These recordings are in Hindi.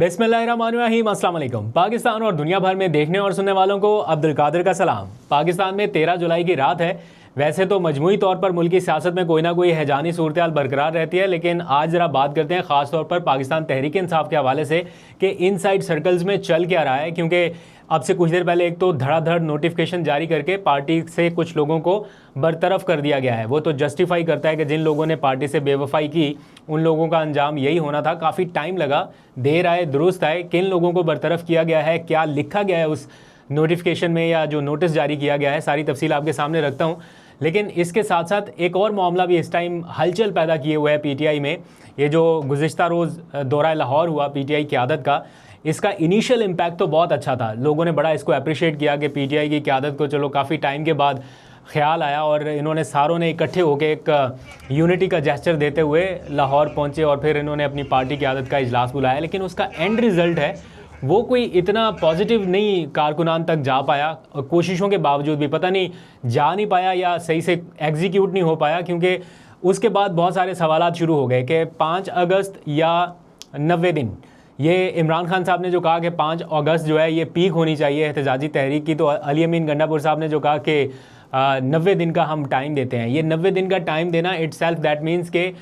बिस्मिल्लाहिर्रहमानिर्रहीम, अस्सलाम वालेकुम। पाकिस्तान और दुनिया भर में देखने और सुनने वालों को अब्दुल कादिर का सलाम। पाकिस्तान में 13 जुलाई की रात है। वैसे तो मजमूई तौर पर मुल्क की सियासत में कोई ना कोई हैजानी सूरत बरकरार रहती है, लेकिन आज ज़रा बात करते हैं ख़ास तौर पर पाकिस्तान तहरीक इंसाफ के हवाले से कि इनसाइड सर्कल्स में चल क्या रहा है। क्योंकि अब से कुछ देर पहले एक तो धड़ाधड़ नोटिफिकेशन जारी करके पार्टी से कुछ लोगों को बरतरफ कर दिया गया है। वो तो जस्टिफाई करता है कि जिन लोगों ने पार्टी से बेवफाई की उन लोगों का अंजाम यही होना था। काफ़ी टाइम लगा, देर आए दुरुस्त आए। किन लोगों को बरतरफ किया गया है, क्या लिखा गया है उस नोटिफिकेशन में या जो नोटिस जारी किया गया है, सारी तफसील आपके सामने रखता हूँ। लेकिन इसके साथ साथ एक और मामला भी इस टाइम हलचल पैदा किए हुए है पीटीआई में। ये जो गुज़िश्ता रोज़ दौरा लाहौर हुआ पीटीआई क़यादत का, इसका इनिशियल इम्पैक्ट तो बहुत अच्छा था। लोगों ने बड़ा इसको अप्रिशिएट किया कि पीटीआई की क़यादत को चलो काफ़ी टाइम के बाद ख्याल आया और इन्होंने सारों ने इकट्ठे होकर एक यूनिटी का जेस्चर देते हुए लाहौर पहुंचे और फिर इन्होंने अपनी पार्टी क़यादत का इजलास बुलाया। लेकिन उसका एंड रिज़ल्ट है वो कोई इतना पॉजिटिव नहीं कारकुनान तक जा पाया। कोशिशों के बावजूद भी पता नहीं जा नहीं पाया या सही से एग्जीक्यूट नहीं हो पाया, क्योंकि उसके बाद बहुत सारे सवालात शुरू हो गए कि 5 अगस्त या 90 दिन। ये इमरान खान साहब ने जो कहा कि 5 अगस्त जो है ये पीक होनी चाहिए एहतजाजी तहरीक की, तो अली अमीन गंडापुर साहब ने जो कहा कि 90 दिन का हम टाइम देते हैं। ये 90 दिन का टाइम देना इटसेल्फ दैट मीन्स के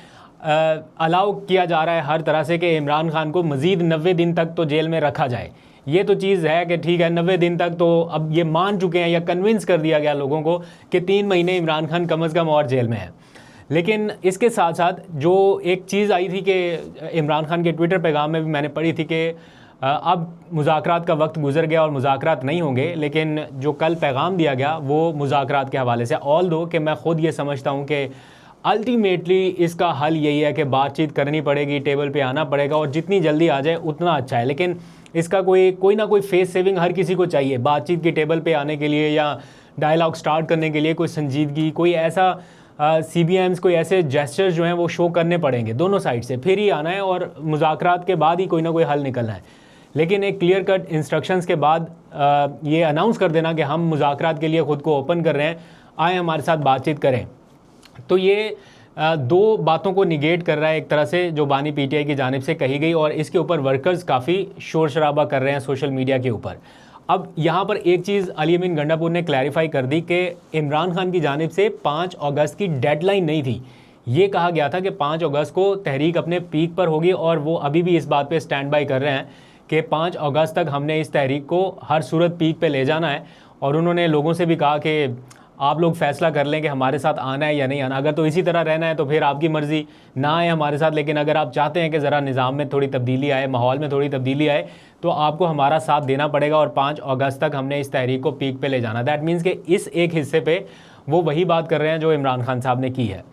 अलाउ किया जा रहा है हर तरह से कि इमरान खान को मज़ीद 90 दिन तक तो जेल में रखा जाए। ये तो चीज़ है कि ठीक है 90 दिन तक, तो अब ये मान चुके हैं या कन्विंस कर दिया गया लोगों को कि 3 महीने इमरान खान कम अज़ कम और जेल में है। लेकिन इसके साथ साथ जो एक चीज़ आई थी कि इमरान खान के ट्विटर पैगाम में भी मैंने पढ़ी थी कि अब मुज़ाकरात का वक्त गुजर गया और मुज़ाकरात नहीं होंगे। लेकिन जो कल पैगाम दिया गया वो मुज़ाकरात के हवाले से, ऑल दो कि मैं ख़ुद ये समझता हूँ कि अल्टीमेटली इसका हल यही है कि बातचीत करनी पड़ेगी, टेबल पे आना पड़ेगा और जितनी जल्दी आ जाए उतना अच्छा है। लेकिन इसका कोई ना कोई फेस सेविंग हर किसी को चाहिए बातचीत की टेबल पे आने के लिए या डायलॉग स्टार्ट करने के लिए। कोई संजीदगी, कोई ऐसा CBMs, कोई ऐसे जेस्चर्स जो हैं वो शो करने पड़ेंगे दोनों साइड से, फिर ही आना है और मुज़ाकरात के बाद ही कोई ना कोई हल निकलना है। लेकिन एक क्लियर कट इंस्ट्रक्शंस के बाद ये अनाउंस कर देना कि हम मुज़ाकरात के लिए ख़ुद को ओपन कर रहे हैं, आए हमारे साथ बातचीत करें, तो ये दो बातों को निगेट कर रहा है एक तरह से जो बानी पीटीआई की जानिब से कही गई। और इसके ऊपर वर्कर्स काफ़ी शोर शराबा कर रहे हैं सोशल मीडिया के ऊपर। अब यहाँ पर एक चीज़ अली अमीन गंडापुर ने क्लैरिफाई कर दी कि इमरान खान की जानिब से 5 अगस्त की डेडलाइन नहीं थी। ये कहा गया था कि 5 अगस्त को तहरीक अपने पीक पर होगी और वो अभी भी इस बात पे स्टैंड बाई कर रहे हैं कि 5 अगस्त तक हमने इस तहरीक को हर सूरत पीक पे ले जाना है। और उन्होंने लोगों से भी कहा कि आप लोग फ़ैसला कर लें कि हमारे साथ आना है या नहीं आना। अगर तो इसी तरह रहना है तो फिर आपकी मर्ज़ी, ना आए हमारे साथ। लेकिन अगर आप चाहते हैं कि ज़रा निज़ाम में थोड़ी तब्दीली आए, माहौल में थोड़ी तब्दीली आए, तो आपको हमारा साथ देना पड़ेगा और 5 अगस्त तक हमने इस तहरीक को पीक पे ले जाना। दैट मीन्स कि इस एक हिस्से पे वो वही बात कर रहे हैं जो इमरान खान साहब ने की है।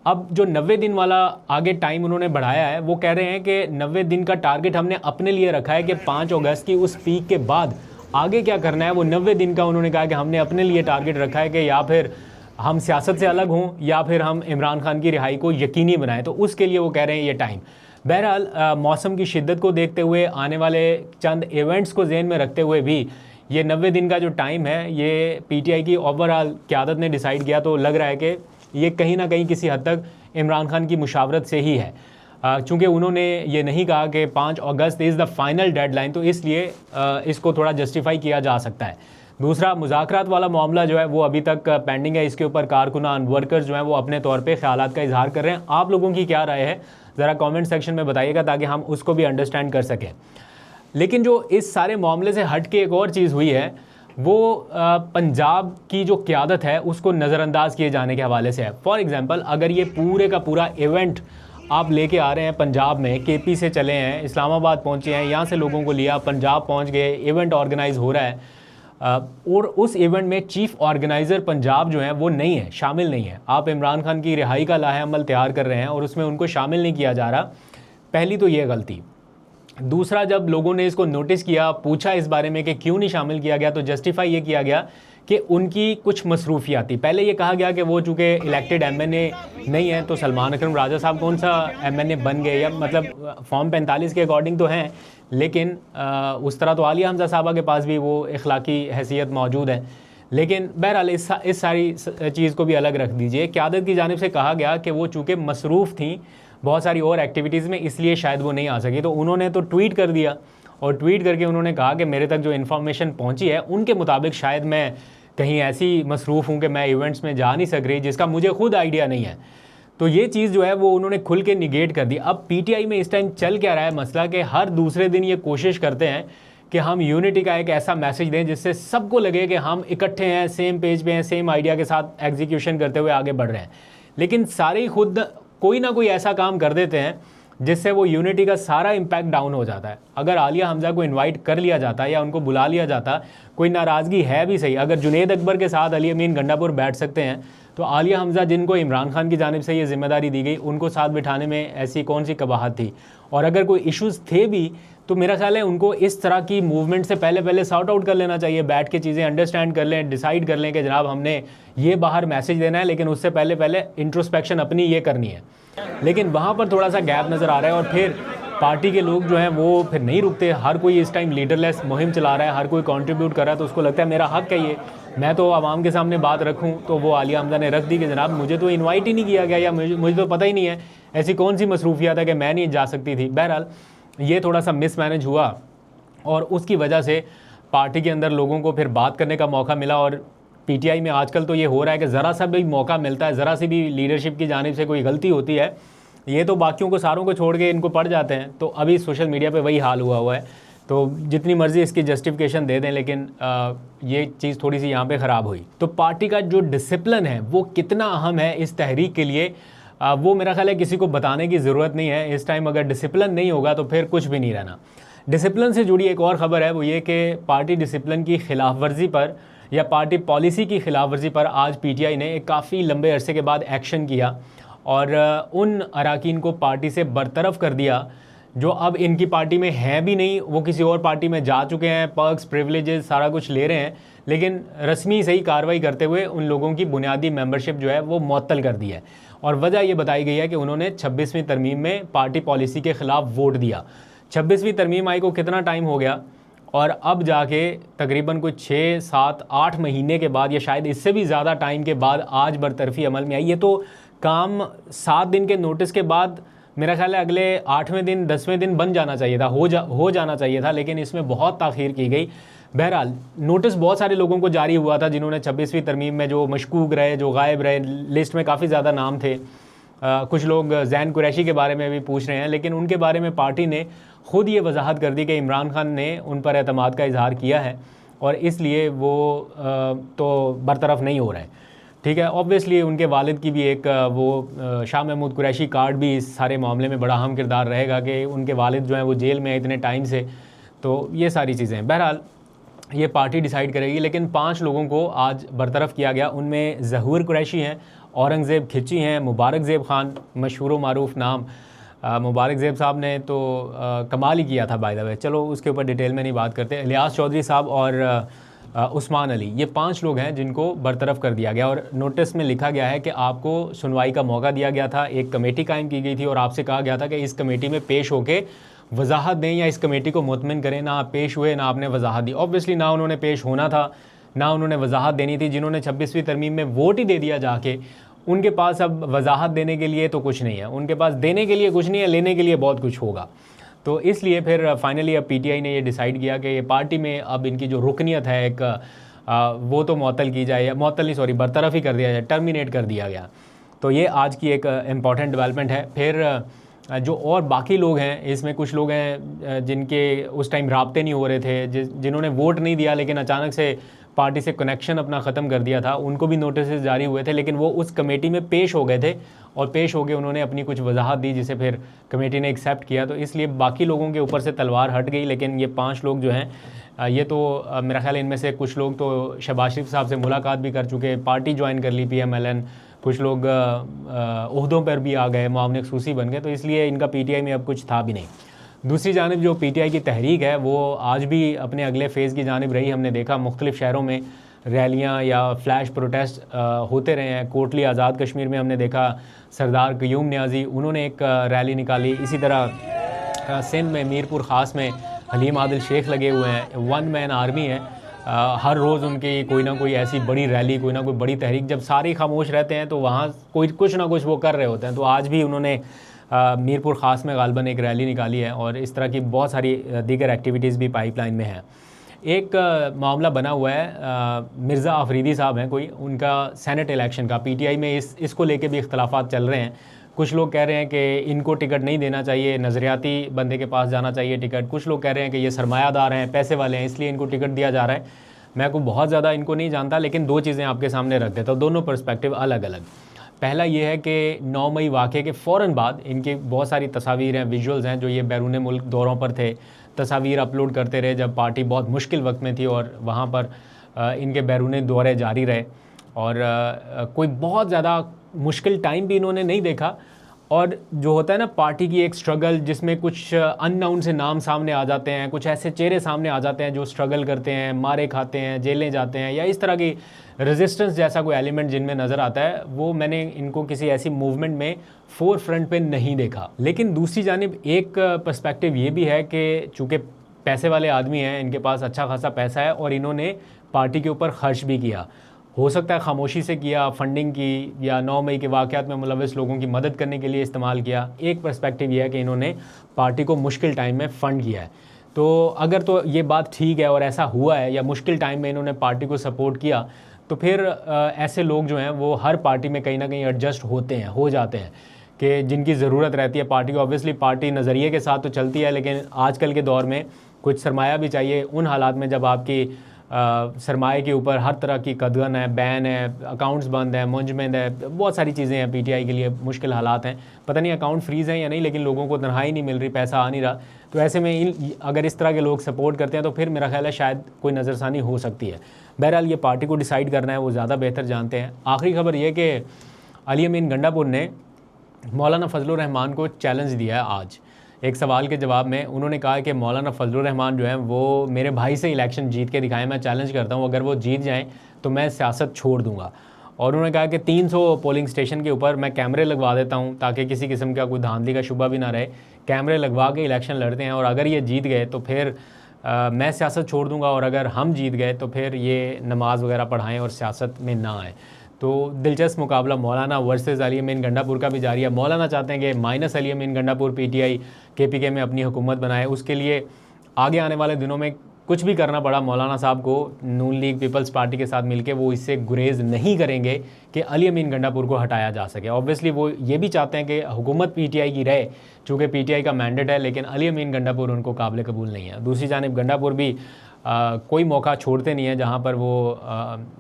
अब जो 90 दिन वाला आगे टाइम उन्होंने बढ़ाया है, वो कह रहे हैं कि 90 दिन का टारगेट हमने अपने लिए रखा है कि 5 अगस्त की उस पीक के बाद आगे क्या करना है वो 90 दिन का उन्होंने कहा कि हमने अपने लिए टारगेट रखा है कि या फिर हम सियासत से अलग हों या फिर हम इमरान खान की रिहाई को यकीनी बनाएं। तो उसके लिए वो कह रहे हैं ये टाइम। बहरहाल मौसम की शिद्दत को देखते हुए, आने वाले चंद इवेंट्स को ज़हन में रखते हुए भी ये 90 दिन का जो टाइम है ये पीटीआई की ओवरऑल क़यादत ने डिसाइड किया। तो लग रहा है कि ये कहीं ना कहीं किसी हद तक इमरान खान की मुशावरत से ही है, चूँकि उन्होंने ये नहीं कहा कि 5 अगस्त इज़ द फाइनल डेडलाइन, तो इसलिए इसको थोड़ा जस्टिफाई किया जा सकता है। दूसरा, मुज़ाकरात वाला मामला जो है वो अभी तक पेंडिंग है। इसके ऊपर कारकुनान वर्कर्स जो हैं वो अपने तौर पे ख्यालात का इजहार कर रहे हैं। आप लोगों की क्या राय है ज़रा कमेंट सेक्शन में बताइएगा ताकि हम उसको भी अंडरस्टैंड कर सकें। लेकिन जो इस सारे मामले से हट के एक और चीज़ हुई है वो पंजाब की जो क़यादत है उसको नज़रअंदाज किए जाने के हवाले से है। फॉर एग्ज़ाम्पल, अगर ये पूरे का पूरा इवेंट आप लेके आ रहे हैं पंजाब में, केपी से चले हैं, इस्लामाबाद पहुंचे हैं, यहाँ से लोगों को लिया, पंजाब पहुंच गए, इवेंट ऑर्गेनाइज़ हो रहा है और उस इवेंट में चीफ़ ऑर्गेनाइज़र पंजाब जो है वो नहीं है, शामिल नहीं है। आप इमरान खान की रिहाई का लाहेअमल तैयार कर रहे हैं और उसमें उनको शामिल नहीं किया जा रहा। पहली तो ये गलती। दूसरा, जब लोगों ने इसको नोटिस किया, पूछा इस बारे में कि क्यों नहीं शामिल किया गया, तो जस्टिफाई ये किया गया कि उनकी कुछ मसरूफियात थी। पहले ये कहा गया कि वो चूँकि इलेक्टेड MNA नहीं है तो सलमान अकरम राजा साहब कौन सा MNA बन गए, या मतलब फॉर्म 45 के अकॉर्डिंग तो हैं, लेकिन उस तरह तो आलिया हमजा साहबा के पास भी वो इखलाकी हैसियत मौजूद है। लेकिन बहरहाल इस सारी चीज़ को भी अलग रख दीजिए। क़यादत की जानिब से कहा गया कि वो चूँकि मसरूफ़ थी बहुत सारी और एक्टिविटीज़ में, इसलिए शायद वो नहीं आ सकी। तो उन्होंने तो ट्वीट कर दिया और ट्वीट करके उन्होंने कहा कि मेरे तक जो इन्फॉर्मेशन पहुंची है उनके मुताबिक शायद मैं कहीं ऐसी मसरूफ़ हूं कि मैं इवेंट्स में जा नहीं सक रही, जिसका मुझे खुद आइडिया नहीं है। तो ये चीज़ जो है वो उन्होंने खुल के निगेट कर दी। अब पीटीआई में इस टाइम चल क्या रहा है मसला, कि हर दूसरे दिन ये कोशिश करते हैं कि हम यूनिटी का एक ऐसा मैसेज दें जिससे सबको लगे कि हम इकट्ठे हैं, सेम पेज पे हैं, सेम आइडिया के साथ एग्जीक्यूशन करते हुए आगे बढ़ रहे हैं। लेकिन सारे ही खुद कोई ना कोई ऐसा काम कर देते हैं जिससे वो यूनिटी का सारा इम्पैक्ट डाउन हो जाता है। अगर आलिया हमजा को इनवाइट कर लिया जाता या उनको बुला लिया जाता, कोई नाराज़गी है भी सही, अगर जुनेद अकबर के साथ अली अमीन गंडापुर बैठ सकते हैं तो आलिया हमजा जिनको इमरान खान की जानिब से ये जिम्मेदारी दी गई, उनको साथ बिठाने में ऐसी कौन सी कबाहत थी। और अगर कोई इश्यूज़ थे भी तो मेरा ख्याल है उनको इस तरह की मूवमेंट से पहले सॉर्ट आउट कर लेना चाहिए, बैठ के चीज़ें अंडरस्टैंड कर लें, डिसाइड कर लें कि जनाब हमने ये बाहर मैसेज देना है, लेकिन उससे पहले इंट्रोस्पेक्शन अपनी ये करनी है। लेकिन वहाँ पर थोड़ा सा गैप नज़र आ रहा है और फिर पार्टी के लोग जो हैं वो फिर नहीं रुकते। हर कोई इस टाइम लीडरलेस मुहिम चला रहा है, हर कोई कंट्रीब्यूट कर रहा है, तो उसको लगता है मेरा हक है ये, मैं तो आवाम के सामने बात रखूं। तो वो आलिया हमजा ने रख दी कि जनाब मुझे तो इनवाइट ही नहीं किया गया, या मुझे तो पता ही नहीं है, ऐसी कौन सी मसरूफियत है कि मैं नहीं जा सकती थी। बहरहाल ये थोड़ा सा मिसमैनेज हुआ और उसकी वजह से पार्टी के अंदर लोगों को फिर बात करने का मौका मिला। और पीटीआई में आजकल तो ये हो रहा है कि ज़रा सा भी मौका मिलता है, ज़रा सी भी लीडरशिप की जानिब से कोई गलती होती है, ये तो बाकियों को सारों को छोड़ के इनको पड़ जाते हैं। तो अभी सोशल मीडिया पे वही हाल हुआ है। तो जितनी मर्ज़ी इसकी जस्टिफिकेशन दे दें, लेकिन ये चीज़ थोड़ी सी यहाँ पे ख़राब हुई। तो पार्टी का जो डिसिप्लिन है वो कितना अहम है इस तहरीक के लिए, वो मेरा ख्याल है किसी को बताने की ज़रूरत नहीं है। इस टाइम अगर डिसिप्लिन नहीं होगा तो फिर कुछ भी नहीं रहना। डिसिप्लिन से जुड़ी एक और ख़बर है, वो ये कि पार्टी डिसिप्लिन की खिलाफ वर्जी पर या पार्टी पॉलिसी की खिलाफ वर्जी पर आज पीटीआई ने एक काफ़ी लंबे अरसे के बाद एक्शन किया और उन अरकान को पार्टी से बरतरफ कर दिया जो अब इनकी पार्टी में हैं भी नहीं, वो किसी और पार्टी में जा चुके हैं, पर्क्स प्रिविलेजेस सारा कुछ ले रहे हैं, लेकिन रस्मी सही कार्रवाई करते हुए उन लोगों की बुनियादी मेंबरशिप जो है वो मुअत्तल कर दी है। और वजह ये बताई गई है कि उन्होंने 26वीं तरमीम में पार्टी पॉलिसी के ख़िलाफ़ वोट दिया। 26वीं तरमीम आई को कितना टाइम हो गया और अब जाके तकरीबन कोई 6, 7, 8 महीने के बाद या शायद इससे भी ज़्यादा टाइम के बाद आज बरतरफी अमल में आई। ये तो काम 7 दिन के नोटिस के बाद मेरा ख्याल है अगले 8वें दिन 10वें दिन बन जाना चाहिए था, हो जाना चाहिए था, लेकिन इसमें बहुत ताख़ीर की गई। बहरहाल नोटिस बहुत सारे लोगों को जारी हुआ था जिन्होंने 26वीं तरमीम में जो मशकूक रहे, जो गायब रहे, लिस्ट में काफ़ी ज़्यादा नाम थे। कुछ लोग जैन कुरैशी के बारे में भी पूछ रहे हैं, लेकिन उनके बारे में पार्टी ने ख़ुद ये वजाहत कर दी कि इमरान खान ने उन पर एतमाद का इजहार किया है और इसलिए वो तो बरतरफ नहीं हो रहे हैं। ठीक है, ऑब्वियसली उनके वालिद की भी एक वो शाह महमूद कुरैशी कार्ड भी इस सारे मामले में बड़ा अहम किरदार रहेगा कि उनके वालिद जो हैं वो जेल में हैं इतने टाइम से। तो ये सारी चीज़ें हैं। बहरहाल ये पार्टी डिसाइड करेगी, लेकिन 5 लोगों को आज बरतरफ किया गया। उनमें ज़हूर कुरैशी हैं, औरंगज़ेब खिची हैं, मुबारक ज़ेब ख़ान मशहूर व मारूफ नाम। मुबारक ज़ेब साहब ने तो कमाल ही किया था बाय द वे, चलो उसके ऊपर डिटेल में नहीं बात करते। इलियास चौधरी साहब और उस्मान अली, ये 5 लोग हैं जिनको बरतरफ कर दिया गया। और नोटिस में लिखा गया है कि आपको सुनवाई का मौका दिया गया था, एक कमेटी कायम की गई थी और आपसे कहा गया था कि इस कमेटी में पेश होके वजाहत दें या इस कमेटी को मुतमिन करें। ना आप पेश हुए, ना आपने वजाहत दी। ऑब्वियसली ना उन्होंने पेश होना था, ना उन्होंने वजाहत देनी थी। जिन्होंने 26वीं तरमीम में वोट ही दे दिया जाके, उनके पास अब वजाहत देने के लिए तो कुछ नहीं है, उनके पास देने के लिए कुछ नहीं है, लेने के लिए बहुत कुछ होगा। तो इसलिए फिर फाइनली अब पीटीआई ने ये डिसाइड किया कि ये पार्टी में अब इनकी जो रुकनीत है एक वो तो मुअत्तल की जाए, या मुअत्तल नहीं, सॉरी, बरतरफ ही कर दिया जाए, टर्मिनेट कर दिया गया। तो ये आज की एक इम्पॉर्टेंट डेवलपमेंट है। फिर जो और बाकी लोग हैं, इसमें कुछ लोग हैं जिनके उस टाइम राब्ते नहीं हो रहे थे, जिन्होंने वोट नहीं दिया लेकिन अचानक से पार्टी से कनेक्शन अपना ख़त्म कर दिया था, उनको भी नोटिस जारी हुए थे, लेकिन वो उस कमेटी में पेश हो गए थे और पेश हो गए उन्होंने अपनी कुछ वजाहत दी जिसे फिर कमेटी ने एक्सेप्ट किया। तो इसलिए बाकी लोगों के ऊपर से तलवार हट गई। लेकिन ये 5 लोग जो हैं, ये तो मेरा ख्याल है इनमें से कुछ लोग तो शहबाज शरीफ साहब से मुलाकात भी कर चुके, पार्टी ज्वाइन कर ली PMLN, कुछ लोग ओहदों पर भी आ गए, मुआवन खसूसी बन गए। तो इसलिए इनका PTI में अब कुछ था भी नहीं। दूसरी जानिब जो PTI की तहरीक है वो आज भी अपने अगले फ़ेज़ की जानिब रही। हमने देखा मुख्तलिफ़ शहरों में रैलियाँ या फ्लैश प्रोटेस्ट होते रहे हैं। कोटली आज़ाद कश्मीर में हमने देखा सरदार क़यूम नियाज़ी, उन्होंने एक रैली निकाली। इसी तरह सिंध में मीरपुर ख़ास में हलीम आदिल शेख लगे हुए हैं, 1 मैन आर्मी है। हर रोज़ उनकी कोई ना कोई ऐसी बड़ी रैली, कोई ना कोई बड़ी तहरीक, जब सारे खामोश रहते हैं तो वहाँ कोई कुछ ना कुछ वो कर रहे होते हैं। तो आज भी उन्होंने मीरपुर ख़ास में गालबन एक रैली निकाली है और इस तरह की बहुत सारी दीगर एक्टिविटीज़ भी पाइपलाइन में हैं। एक मामला बना हुआ है, मिर्ज़ा अफरीदी साहब हैं कोई, उनका सेनेट इलेक्शन का पीटीआई में इसको लेके भी इख्तलाफात चल रहे हैं। कुछ लोग कह रहे हैं कि इनको टिकट नहीं देना चाहिए, नज़रियाती बंदे के पास जाना चाहिए टिकट। कुछ लोग कह रहे हैं कि ये सरमायादार हैं, पैसे वाले हैं, इसलिए इनको टिकट दिया जा रहा है। मैं को बहुत ज़्यादा इनको नहीं जानता, लेकिन दो चीज़ें आपके सामने रख देता हूँ, दोनों पर्सपेक्टिव अलग अलग। पहला ये है कि 9 मई वाक़े के फ़ौरन बाद इनकी बहुत सारी तस्वीरें हैं, विजुअल्स हैं, जो ये बैरून मुल्क दौरों पर थे, तस्वीर अपलोड करते रहे जब पार्टी बहुत मुश्किल वक्त में थी और वहाँ पर इनके बैरून दौरे जारी रहे और कोई बहुत ज़्यादा मुश्किल टाइम भी इन्होंने नहीं देखा। और जो होता है ना पार्टी की एक स्ट्रगल, जिसमें कुछ अननाउन से नाम सामने आ जाते हैं, कुछ ऐसे चेहरे सामने आ जाते हैं जो स्ट्रगल करते हैं, मारे खाते हैं, जेलें जाते हैं, या इस तरह की रेजिस्टेंस जैसा कोई एलिमेंट जिनमें नज़र आता है, वो मैंने इनको किसी ऐसी मूवमेंट में फोर फ्रंट पे नहीं देखा। लेकिन दूसरी जानिब एक पर्सपेक्टिव ये भी है कि चूँकि पैसे वाले आदमी हैं, इनके पास अच्छा खासा पैसा है और इन्होंने पार्टी के ऊपर खर्च भी किया, हो सकता है खामोशी से किया, फंडिंग की, या 9 मई के वाक़यात में मुलव्वस लोगों की मदद करने के लिए इस्तेमाल किया। एक पर्सपेक्टिव ये है कि इन्होंने पार्टी को मुश्किल टाइम में फ़ंड किया है। तो अगर तो ये बात ठीक है और ऐसा हुआ है, या मुश्किल टाइम में इन्होंने पार्टी को सपोर्ट किया, तो फिर ऐसे लोग जो हैं वो हर पार्टी में कहीं ना कहीं एडजस्ट होते हैं, हो जाते हैं, कि जिनकी ज़रूरत रहती है पार्टी को। ऑब्वियसली पार्टी नज़रिए के साथ तो चलती है, लेकिन आजकल के दौर में कुछ सरमाया भी चाहिए उन हालात में जब आपकी सरमाए के ऊपर हर तरह की कदगन है, बैन है, अकाउंट्स बंद है, मुंजमद है, बहुत सारी चीज़ें हैं। पीटीआई के लिए मुश्किल हालात हैं, पता नहीं अकाउंट फ्रीज़ हैं या नहीं, लेकिन लोगों को तनख्वाही नहीं मिल रही, पैसा आ नहीं रहा। तो ऐसे में अगर इस तरह के लोग सपोर्ट करते हैं तो फिर मेरा ख्याल है शायद कोई नज़रसानी हो सकती है। बहरहाल ये पार्टी को डिसाइड करना है, वो ज़्यादा बेहतर जानते हैं। आखिरी खबर ये कि अली अमीन गंडापुर ने मौलाना फजलुर रहमान को चैलेंज दिया है। आज एक सवाल के जवाब में उन्होंने कहा कि मौलाना फजलुर रहमान जो है वो मेरे भाई से इलेक्शन जीत के दिखाएं, मैं चैलेंज करता हूं, अगर वो जीत जाएं तो मैं सियासत छोड़ दूंगा। और उन्होंने कहा कि 300 पोलिंग स्टेशन के ऊपर मैं कैमरे लगवा देता हूं ताकि किसी किस्म का कोई धांधली का शुबा भी ना रहे। कैमरे लगवा के इलेक्शन लड़ते हैं और अगर ये जीत गए तो फिर मैं सियासत छोड़ दूँगा, और अगर हम जीत गए तो फिर ये नमाज वगैरह पढ़ाएँ और सियासत में ना आएँ। तो दिलचस्प मुकाबला मौलाना वर्सेस अली अमीन गंडापुर का भी जारी है। मौलाना चाहते हैं कि माइनस अली अमीन गंडापुर पीटीआई केपीके में अपनी हुकूमत बनाए। उसके लिए आगे आने वाले दिनों में कुछ भी करना पड़ा मौलाना साहब को, नून लीग पीपल्स पार्टी के साथ मिलकर वो इससे गुरेज नहीं करेंगे कि अली अमीन गंडापुर को हटाया जा सके। ऑब्वियसली वो ये भी चाहते हैं कि हुकूमत पीटीआई की रहे, चूँकि पीटीआई का मैंडेट है, लेकिन अली अमीन गंडापुर उनको काबिल कबूल नहीं है। दूसरी जानिब गंडापुर भी कोई मौका छोड़ते नहीं है जहाँ पर वो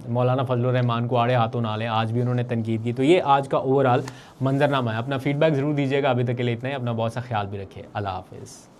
मौलाना फजलुर रहमान को आड़े हाथों ना लें। आज भी उन्होंने तनकीद की। तो ये आज का ओवरऑल मंजरनामा है। अपना फीडबैक ज़रूर दीजिएगा। अभी तक के लिए इतना ही। अपना बहुत सा ख्याल भी रखिए। अल्लाह हाफ़िज़।